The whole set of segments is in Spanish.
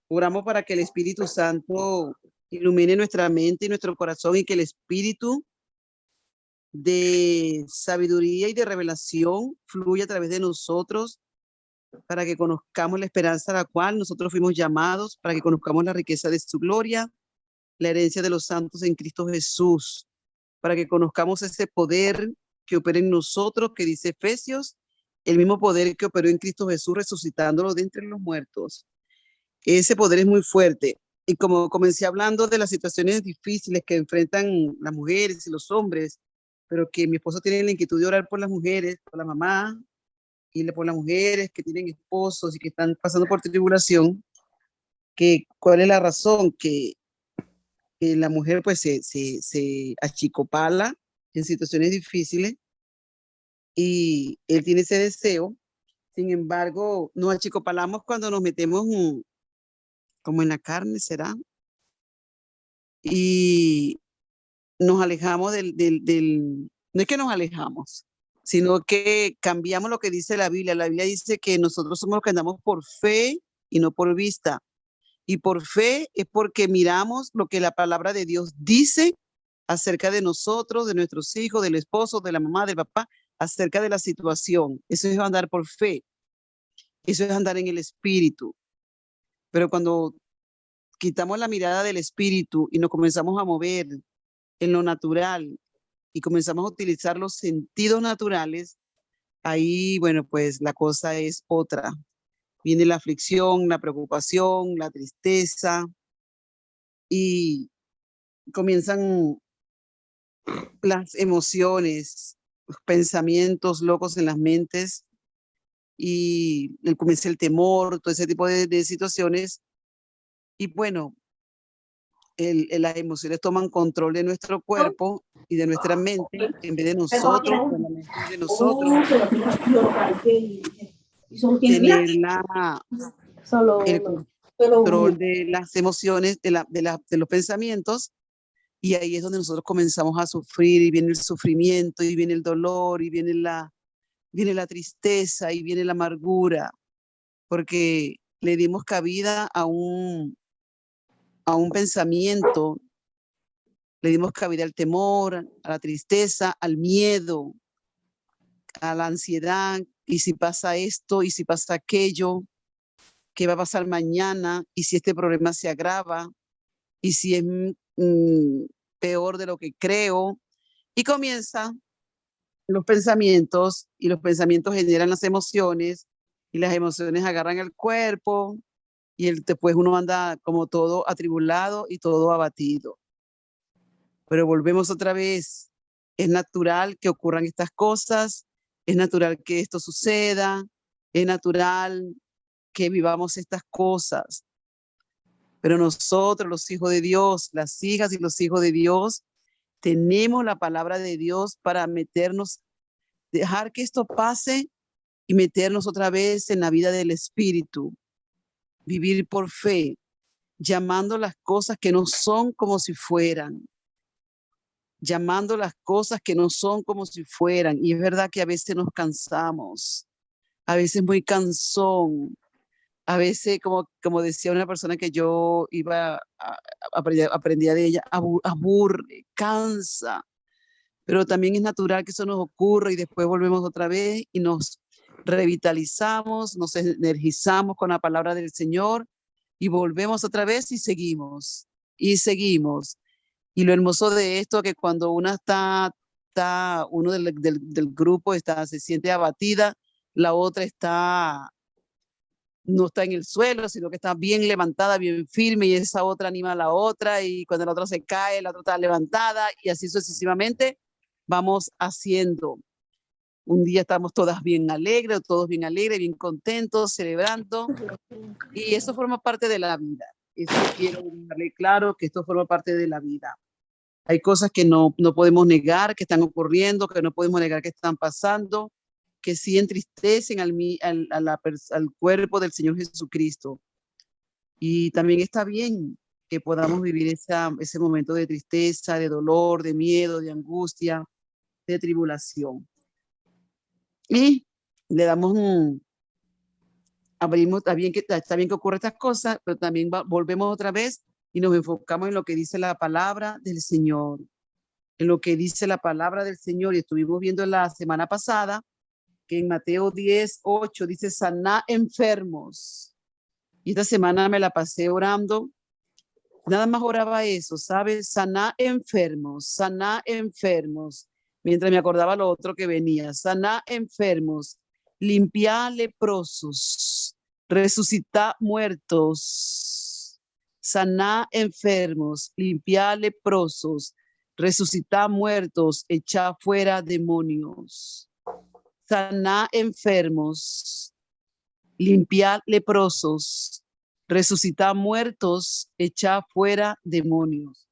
Oramos para que el Espíritu Santo ilumine nuestra mente y nuestro corazón y que el Espíritu de sabiduría y de revelación fluya a través de nosotros para que conozcamos la esperanza a la cual nosotros fuimos llamados, para que conozcamos la riqueza de su gloria, la herencia de los santos en Cristo Jesús, para que conozcamos ese poder que opera en nosotros, que dice Efesios, el mismo poder que operó en Cristo Jesús resucitándolo de entre los muertos. Ese poder es muy fuerte. Y como comencé hablando de las situaciones difíciles que enfrentan las mujeres y los hombres, pero que mi esposo tiene la inquietud de orar por las mujeres, por la mamá y por las mujeres que tienen esposos y que están pasando por tribulación, que cuál es la razón, que la mujer pues se achicopala en situaciones difíciles y él tiene ese deseo. Sin embargo, nos achicopalamos cuando nos metemos como en la carne, ¿será? Y nos alejamos no es que nos alejamos, sino que cambiamos lo que dice la Biblia. La Biblia dice que nosotros somos los que andamos por fe y no por vista. Y por fe es porque miramos lo que la palabra de Dios dice acerca de nosotros, de nuestros hijos, del esposo, de la mamá, del papá, acerca de la situación. Eso es andar por fe. Eso es andar en el espíritu. Pero cuando quitamos la mirada del espíritu y nos comenzamos a mover en lo natural y comenzamos a utilizar los sentidos naturales, ahí, bueno, pues la cosa es otra. Viene la aflicción, la preocupación, la tristeza y comienzan las emociones, los pensamientos locos en las mentes y comienza el temor, todo ese tipo de situaciones. Y bueno, las emociones toman control de nuestro cuerpo y de nuestra mente en vez de nosotros, de la mente de nosotros, tener el control de las emociones, de los pensamientos, y ahí es donde nosotros comenzamos a sufrir y viene el sufrimiento y viene el dolor y viene la tristeza y viene la amargura, porque le dimos cabida a un pensamiento, le dimos cabida al temor, a la tristeza, al miedo, a la ansiedad, y si pasa esto, y si pasa aquello, qué va a pasar mañana, y si este problema se agrava, y si es peor de lo que creo, y comienza los pensamientos, y los pensamientos generan las emociones, y las emociones agarran el cuerpo, y después uno anda como todo atribulado y todo abatido. Pero volvemos otra vez. Es natural que ocurran estas cosas, es natural que esto suceda, es natural que vivamos estas cosas. Pero nosotros, los hijos de Dios, las hijas y los hijos de Dios, tenemos la palabra de Dios para meternos, dejar que esto pase y meternos otra vez en la vida del Espíritu. Vivir por fe, llamando las cosas que no son como si fueran. Llamando las cosas que no son como si fueran. Y es verdad que a veces nos cansamos, a veces muy cansón, a veces, como decía una persona que yo aprendía de ella, aburre, cansa, pero también es natural que eso nos ocurra y después volvemos otra vez y nos revitalizamos, nos energizamos con la palabra del Señor y volvemos otra vez y seguimos, y seguimos. Y lo hermoso de esto es que cuando uno del grupo se siente abatida, la otra no está en el suelo, sino que está bien levantada, bien firme, y esa otra anima a la otra, y cuando la otra se cae, la otra está levantada, y así sucesivamente vamos haciendo. Un día estamos todas bien alegres, todos bien alegres, bien contentos, celebrando, y eso forma parte de la vida. Eso quiero darle claro, que esto forma parte de la vida. Hay cosas que no podemos negar que están ocurriendo, que no podemos negar que están pasando, que sí entristecen al cuerpo del Señor Jesucristo. Y también está bien que podamos vivir ese momento de tristeza, de dolor, de miedo, de angustia, de tribulación. Y le damos abrimos, está bien que ocurra estas cosas, pero también volvemos otra vez y nos enfocamos en lo que dice la palabra del Señor, en lo que dice la palabra del Señor. Y estuvimos viendo la semana pasada que en Mateo 10:8 dice saná enfermos. Y esta semana me la pasé orando. Nada más oraba eso, ¿sabes? Saná enfermos. Mientras me acordaba lo otro que venía. Saná enfermos, limpiar leprosos, resucitar muertos. Saná enfermos, limpiar leprosos, resucitar muertos, echar fuera demonios. Saná enfermos, limpiar leprosos, resucitar muertos, echar fuera demonios.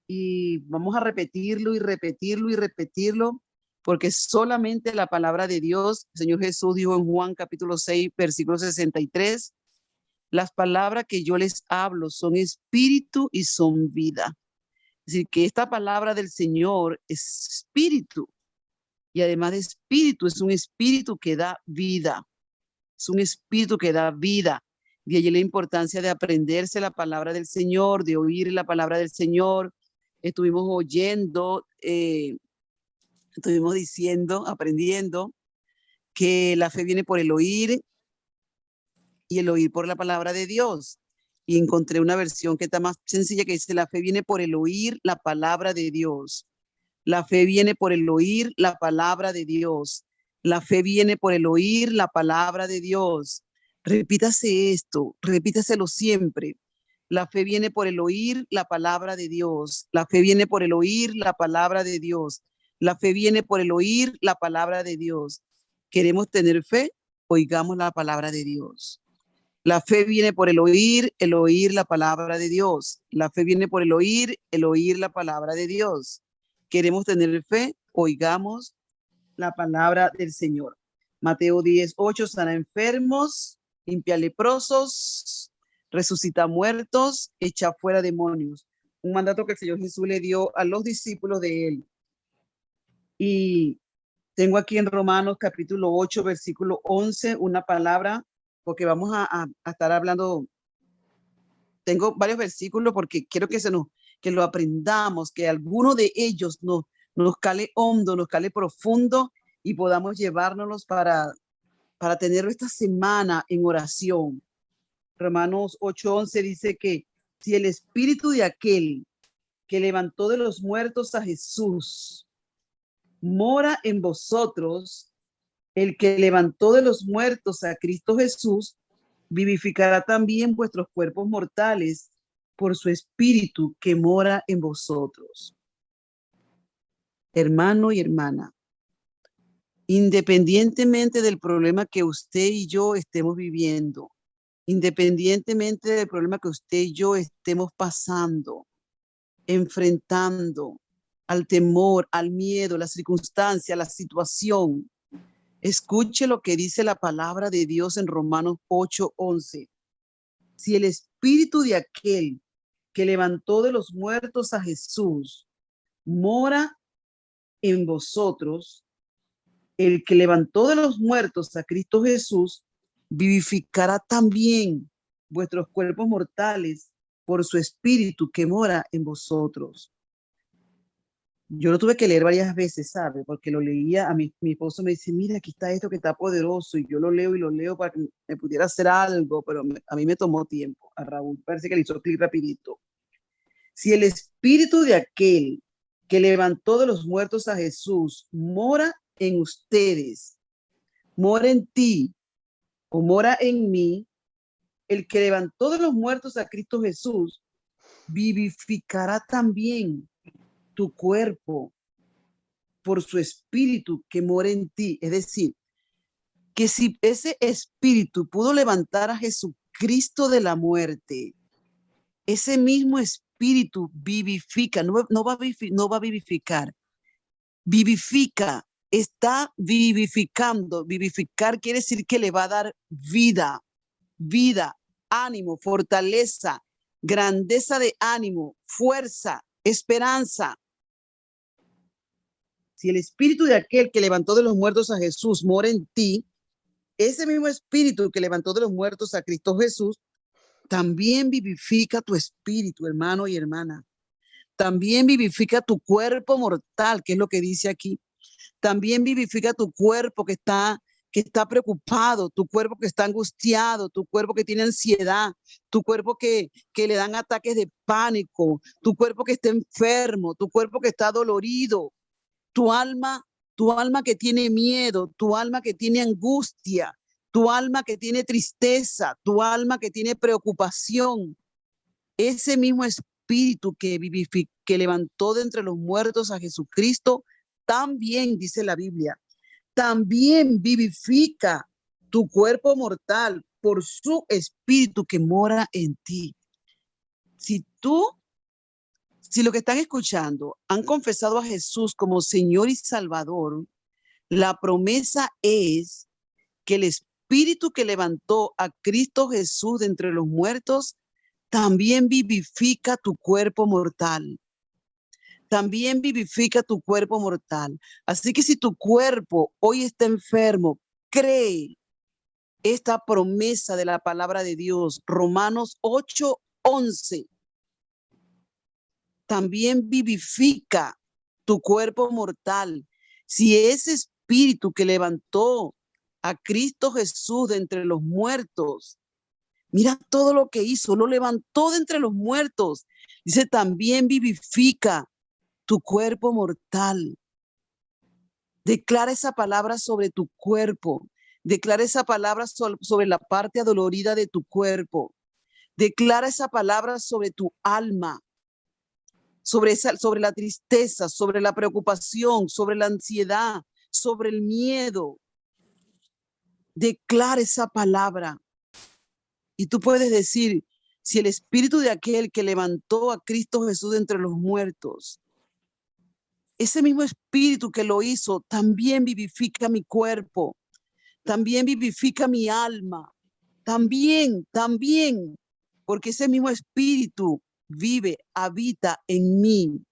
Y vamos a repetirlo y repetirlo y repetirlo, porque solamente la palabra de Dios, el Señor Jesús dijo en Juan capítulo 6, versículo 63, las palabras que yo les hablo son espíritu y son vida. Es decir, que esta palabra del Señor es espíritu, y además de espíritu, es un espíritu que da vida. Es un espíritu que da vida. De allí la importancia de aprenderse la palabra del Señor, de oír la palabra del Señor. Estuvimos oyendo, estuvimos diciendo, aprendiendo que la fe viene por el oír y el oír por la palabra de Dios. Y encontré una versión que está más sencilla que dice, la fe viene por el oír la palabra de Dios. La fe viene por el oír la palabra de Dios. La fe viene por el oír la palabra de Dios. Repítase esto, repítaselo siempre. La fe viene por el oír la palabra de Dios. La fe viene por el oír la palabra de Dios. La fe viene por el oír la palabra de Dios. ¿Queremos tener fe? Oigamos la palabra de Dios. La fe viene por el oír la palabra de Dios. La fe viene por el oír la palabra de Dios. ¿Queremos tener fe? Oigamos la palabra del Señor. Mateo 10:8, sana enfermos, limpia leprosos, resucita muertos, echa fuera demonios. Un mandato que el Señor Jesús le dio a los discípulos de él. Y tengo aquí en Romanos capítulo 8, versículo 11, una palabra, porque vamos a estar hablando. Tengo varios versículos porque quiero que lo aprendamos, que alguno de ellos nos cale hondo, nos cale profundo y podamos llevárnoslos para tenerlo esta semana en oración. Romanos 8:11 dice que si el espíritu de aquel que levantó de los muertos a Jesús mora en vosotros, el que levantó de los muertos a Cristo Jesús vivificará también vuestros cuerpos mortales por su espíritu que mora en vosotros. Hermano y hermana, independientemente del problema que usted y yo estemos viviendo, independientemente del problema que usted y yo estemos pasando, enfrentando al temor, al miedo, la circunstancia, la situación, escuche lo que dice la palabra de Dios en Romanos 8:11. Si el espíritu de aquel que levantó de los muertos a Jesús mora en vosotros, el que levantó de los muertos a Cristo Jesús vivificará también vuestros cuerpos mortales por su espíritu que mora en vosotros. Yo lo tuve que leer varias veces, ¿sabe? Porque lo leía, mi esposo me dice, mira, aquí está esto que está poderoso, y yo lo leo y lo leo para que me pudiera hacer algo, pero a mí me tomó tiempo. A Raúl parece que le hizo clic rapidito. Si el espíritu de aquel que levantó de los muertos a Jesús mora en ustedes, mora en ti o mora en mí, el que levantó de los muertos a Cristo Jesús vivificará también tu cuerpo por su espíritu que mora en ti. Es decir, que si ese espíritu pudo levantar a Jesucristo de la muerte, ese mismo espíritu vivifica, no va a vivificar, vivifica, está vivificando. Vivificar quiere decir que le va a dar vida, ánimo, fortaleza, grandeza de ánimo, fuerza, esperanza. Si el espíritu de aquel que levantó de los muertos a Jesús mora en ti, ese mismo espíritu que levantó de los muertos a Cristo Jesús, también vivifica tu espíritu, hermano y hermana. También vivifica tu cuerpo mortal, que es lo que dice aquí. También vivifica tu cuerpo que está preocupado, tu cuerpo que está angustiado, tu cuerpo que tiene ansiedad, tu cuerpo que le dan ataques de pánico, tu cuerpo que está enfermo, tu cuerpo que está dolorido, tu alma, tu alma que tiene miedo, tu alma que tiene angustia, tu alma que tiene tristeza, tu alma que tiene preocupación. Ese mismo espíritu que levantó de entre los muertos a Jesucristo, también, dice la Biblia, también vivifica tu cuerpo mortal por su espíritu que mora en ti. Si si lo que están escuchando han confesado a Jesús como Señor y Salvador, la promesa es que el espíritu que levantó a Cristo Jesús de entre los muertos también vivifica tu cuerpo mortal. También vivifica tu cuerpo mortal. Así que si tu cuerpo hoy está enfermo, cree esta promesa de la palabra de Dios, Romanos 8:11. También vivifica tu cuerpo mortal. Si ese espíritu que levantó a Cristo Jesús de entre los muertos, mira todo lo que hizo, lo levantó de entre los muertos. Dice, también vivifica tu cuerpo mortal. Declara esa palabra sobre tu cuerpo. Declara esa palabra sobre la parte adolorida de tu cuerpo. Declara esa palabra sobre tu alma, sobre la tristeza, sobre la preocupación, sobre la ansiedad, sobre el miedo. Declara esa palabra. Y tú puedes decir, si el espíritu de aquel que levantó a Cristo Jesús de entre los muertos, ese mismo espíritu que lo hizo, también vivifica mi cuerpo, también vivifica mi alma, también, porque ese mismo espíritu vive, habita en mí.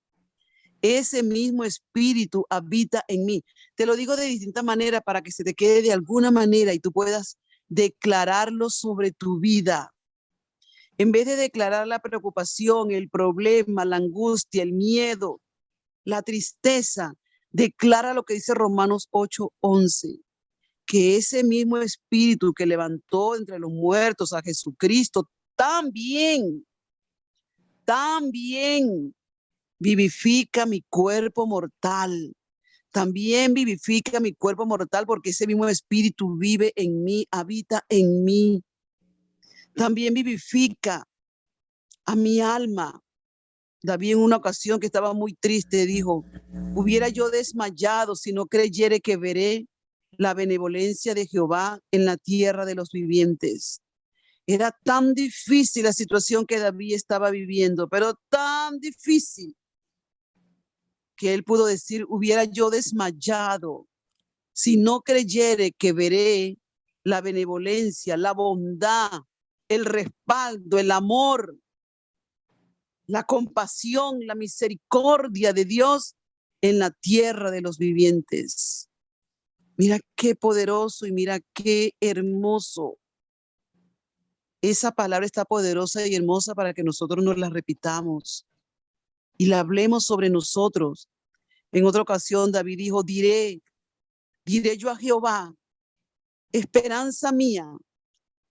Ese mismo espíritu habita en mí. Te lo digo de distinta manera para que se te quede de alguna manera y tú puedas declararlo sobre tu vida. En vez de declarar la preocupación, el problema, la angustia, el miedo, la tristeza, declara lo que dice Romanos 8:11, que ese mismo espíritu que levantó entre los muertos a Jesucristo también vivifica mi cuerpo mortal. También vivifica mi cuerpo mortal porque ese mismo espíritu vive en mí, habita en mí. También vivifica a mi alma. David en una ocasión que estaba muy triste dijo, hubiera yo desmayado si no creyere que veré la benevolencia de Jehová en la tierra de los vivientes. Era tan difícil la situación que David estaba viviendo, pero tan difícil que él pudo decir, hubiera yo desmayado si no creyere que veré la benevolencia, la bondad, el respaldo, el amor, la compasión, la misericordia de Dios en la tierra de los vivientes. Mira qué poderoso y mira qué hermoso. Esa palabra está poderosa y hermosa para que nosotros nos la repitamos y la hablemos sobre nosotros. En otra ocasión David dijo, diré yo a Jehová, esperanza mía,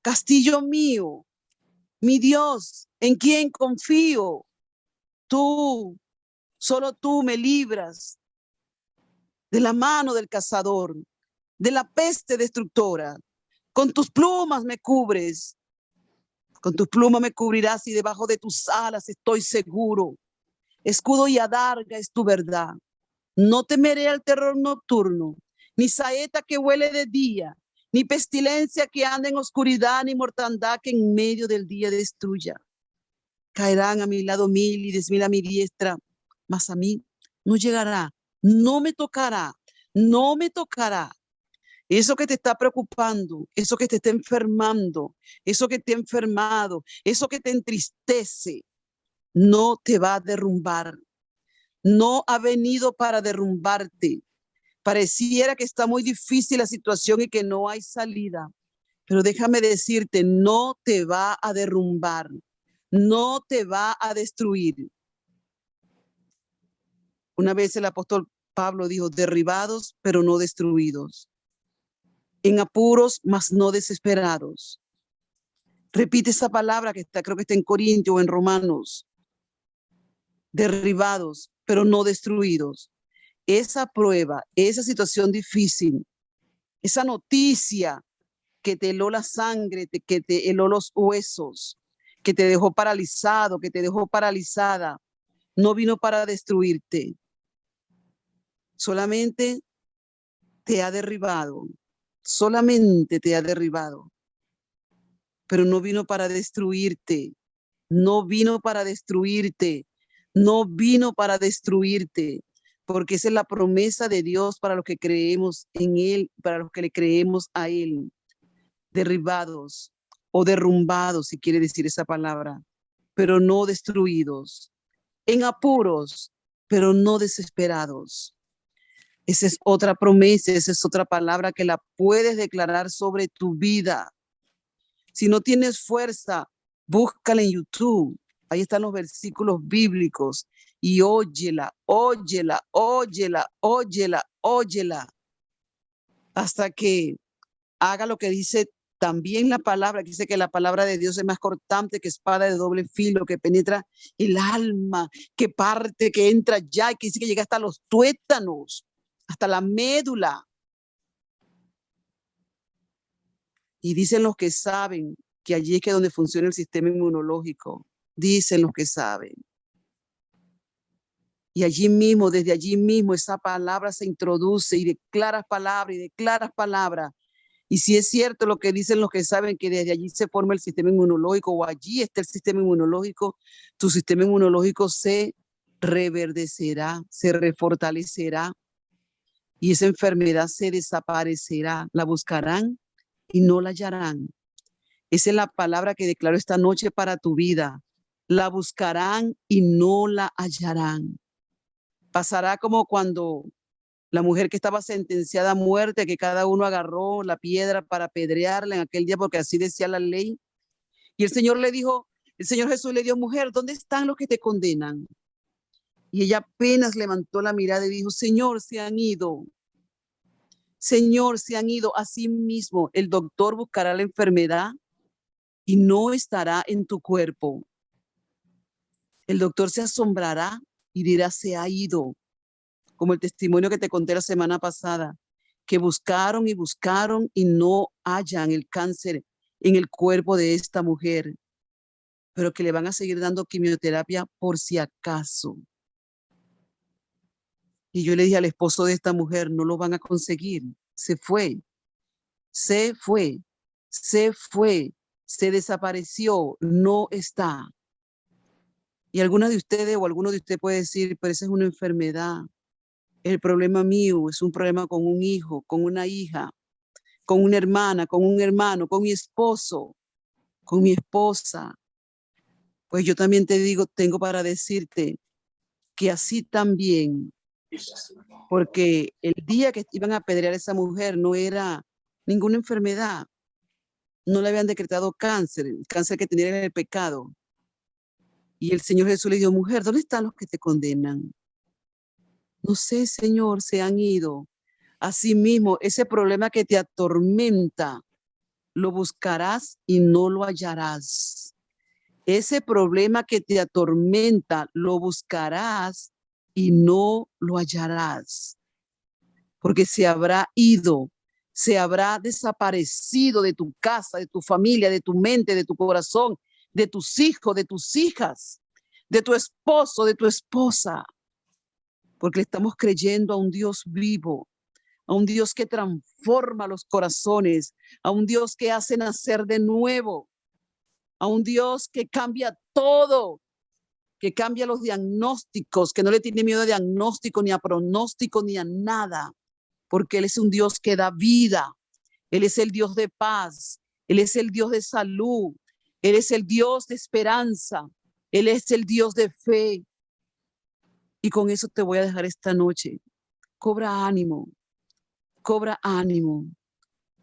castillo mío, mi Dios, en quien confío. Tú, solo tú me libras de la mano del cazador, de la peste destructora. Con tus plumas me cubres, con tus plumas me cubrirás y debajo de tus alas estoy seguro. Escudo y adarga es tu verdad. No temeré al terror nocturno, ni saeta que huele de día, ni pestilencia que anda en oscuridad, ni mortandad que en medio del día destruya. Caerán a mi lado 1000 y 10.000 a mi diestra, mas a mí no llegará, no me tocará, no me tocará. Eso que te está preocupando, eso que te está enfermando, eso que te ha enfermado, eso que te entristece, no te va a derrumbar. No ha venido para derrumbarte. Pareciera que está muy difícil la situación y que no hay salida. Pero déjame decirte, no te va a derrumbar, no te va a destruir. Una vez el apóstol Pablo dijo, derribados, pero no destruidos. En apuros, mas no desesperados. Repite esa palabra que está, creo que está en Corintios o en Romanos. Derribados, pero no destruidos. Esa prueba, esa situación difícil, esa noticia que te heló la sangre, que te heló los huesos, que te dejó paralizado, que te dejó paralizada, no vino para destruirte. Solamente te ha derribado, solamente te ha derribado, pero no vino para destruirte, no vino para destruirte, no vino para destruirte, porque esa es la promesa de Dios para los que creemos en Él, para los que le creemos a Él. Derribados o derrumbados, si quiere decir esa palabra, pero no destruidos, en apuros, pero no desesperados. Esa es otra promesa, esa es otra palabra que la puedes declarar sobre tu vida. Si no tienes fuerza, búscala en YouTube. Ahí están los versículos bíblicos y óyela, óyela, óyela, óyela, óyela, hasta que haga lo que dice también la palabra, que dice que la palabra de Dios es más cortante que espada de doble filo, que penetra el alma, que parte, que entra ya, y que dice que llega hasta los tuétanos, hasta la médula. Y dicen los que saben que allí es que donde funciona el sistema inmunológico. Dicen los que saben. Y allí mismo, desde allí mismo, esa palabra se introduce y declaras palabra y declaras palabra. Y si es cierto lo que dicen los que saben que desde allí se forma el sistema inmunológico o allí está el sistema inmunológico, tu sistema inmunológico se reverdecerá, se refortalecerá y esa enfermedad se desaparecerá. La buscarán y no la hallarán. Esa es la palabra que declaro esta noche para tu vida. La buscarán y no la hallarán. Pasará como cuando la mujer que estaba sentenciada a muerte, que cada uno agarró la piedra para apedrearla en aquel día, porque así decía la ley. Y el Señor le dijo, el Señor Jesús le dijo, mujer, ¿dónde están los que te condenan? Y ella apenas levantó la mirada y dijo, Señor, se han ido. Señor, se han ido. Así mismo, el doctor buscará la enfermedad y no estará en tu cuerpo. El doctor se asombrará y dirá, se ha ido. Como el testimonio que te conté la semana pasada, que buscaron y buscaron y no hallan el cáncer en el cuerpo de esta mujer, pero que le van a seguir dando quimioterapia por si acaso. Y yo le dije al esposo de esta mujer, no lo van a conseguir. Se fue, se fue, se fue, se desapareció, no está. Y alguna de ustedes o alguno de ustedes puede decir, pero esa es una enfermedad. El problema mío es un problema con un hijo, con una hija, con una hermana, con un hermano, con mi esposo, con mi esposa. Pues yo también te digo, tengo para decirte que así también, porque el día que iban a apedrear a esa mujer no era ninguna enfermedad, no le habían decretado cáncer, el cáncer que tenía era el pecado. Y el Señor Jesús le dijo, mujer, ¿dónde están los que te condenan? No sé, Señor, se han ido. Asimismo, ese problema que te atormenta, lo buscarás y no lo hallarás. Ese problema que te atormenta, lo buscarás y no lo hallarás. Porque se habrá ido, se habrá desaparecido de tu casa, de tu familia, de tu mente, de tu corazón, de tus hijos, de tus hijas, de tu esposo, de tu esposa. Porque le estamos creyendo a un Dios vivo, a un Dios que transforma los corazones, a un Dios que hace nacer de nuevo, a un Dios que cambia todo, que cambia los diagnósticos, que no le tiene miedo a diagnóstico, ni a pronóstico, ni a nada, porque Él es un Dios que da vida, Él es el Dios de paz, Él es el Dios de salud, Él es el Dios de esperanza, Él es el Dios de fe. Y con eso te voy a dejar esta noche. Cobra ánimo, Cobra ánimo,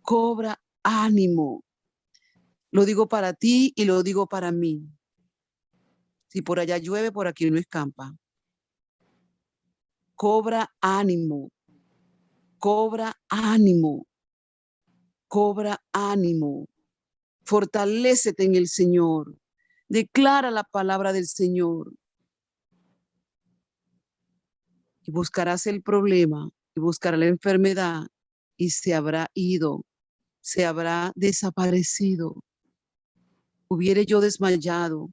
cobra ánimo. Lo digo para ti y lo digo para mí. Si por allá llueve, por aquí no escampa. Cobra ánimo, cobra ánimo, cobra ánimo. Fortalécete en el Señor. Declara la palabra del Señor. Y buscarás el problema, y buscarás la enfermedad, y se habrá ido, se habrá desaparecido. Hubiere yo desmayado,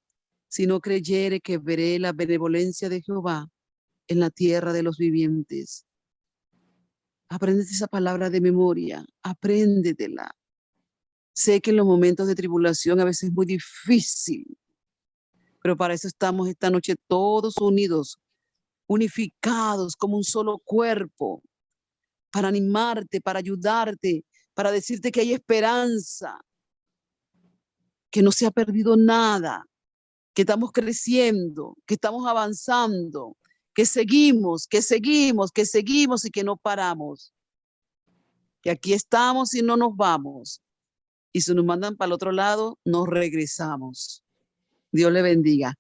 si no creyere que veré la benevolencia de Jehová en la tierra de los vivientes. Apréndete esa palabra de memoria, apréndetela. Sé que en los momentos de tribulación a veces es muy difícil, pero para eso estamos esta noche todos unidos, unificados como un solo cuerpo, para animarte, para ayudarte, para decirte que hay esperanza, que no se ha perdido nada, que estamos creciendo, que estamos avanzando, que seguimos, que seguimos, que seguimos y que no paramos. Que aquí estamos y no nos vamos. Y si nos mandan para el otro lado, nos regresamos. Dios le bendiga.